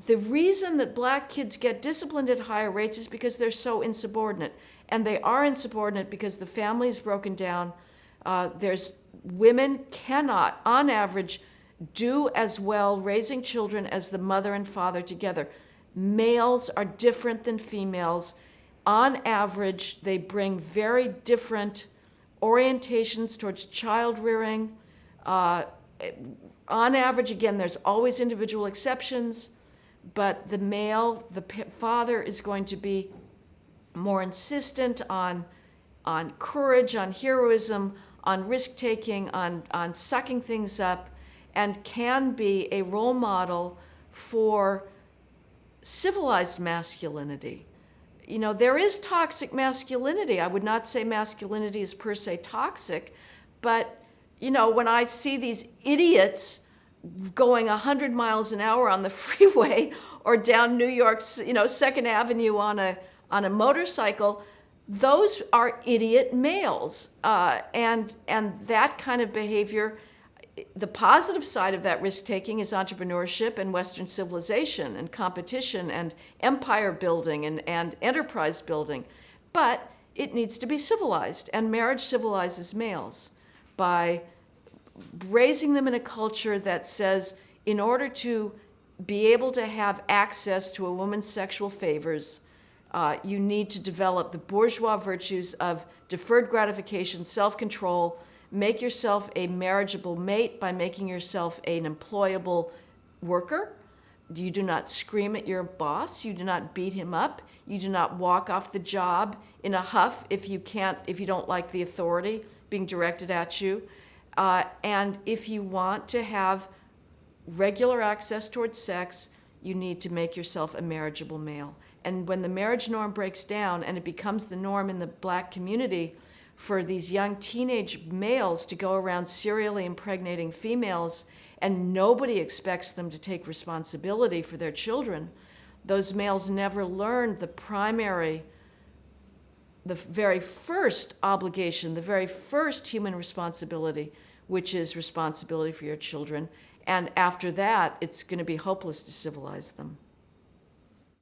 the reason that black kids get disciplined at higher rates is because they're so insubordinate. And they are insubordinate because the family is broken down. Women cannot, on average, do as well raising children as the mother and father together. Males are different than females. On average, they bring very different orientations towards child rearing. On average, again, there's always individual exceptions, but the male, the father, is going to be more insistent on courage, on heroism, on risk-taking, on sucking things up, and can be a role model for civilized masculinity. You know, there is toxic masculinity. I would not say masculinity is per se toxic, but, you know, when I see these idiots going 100 miles an hour on the freeway or down New York's, 2nd Avenue on a motorcycle, those are idiot males. And that kind of behavior, the positive side of that risk-taking is entrepreneurship and Western civilization and competition and empire building and enterprise building. But it needs to be civilized, and marriage civilizes males by raising them in a culture that says, in order to be able to have access to a woman's sexual favors, you need to develop the bourgeois virtues of deferred gratification, self-control, make yourself a marriageable mate by making yourself an employable worker. You do not scream at your boss. You do not beat him up. You do not walk off the job in a huff if you don't like the authority being directed at you. And if you want to have regular access towards sex, you need to make yourself a marriageable male. And when the marriage norm breaks down and it becomes the norm in the black community for these young teenage males to go around serially impregnating females, and nobody expects them to take responsibility for their children, those males never learned the very first obligation, the very first human responsibility, which is responsibility for your children. And after that, it's going to be hopeless to civilize them.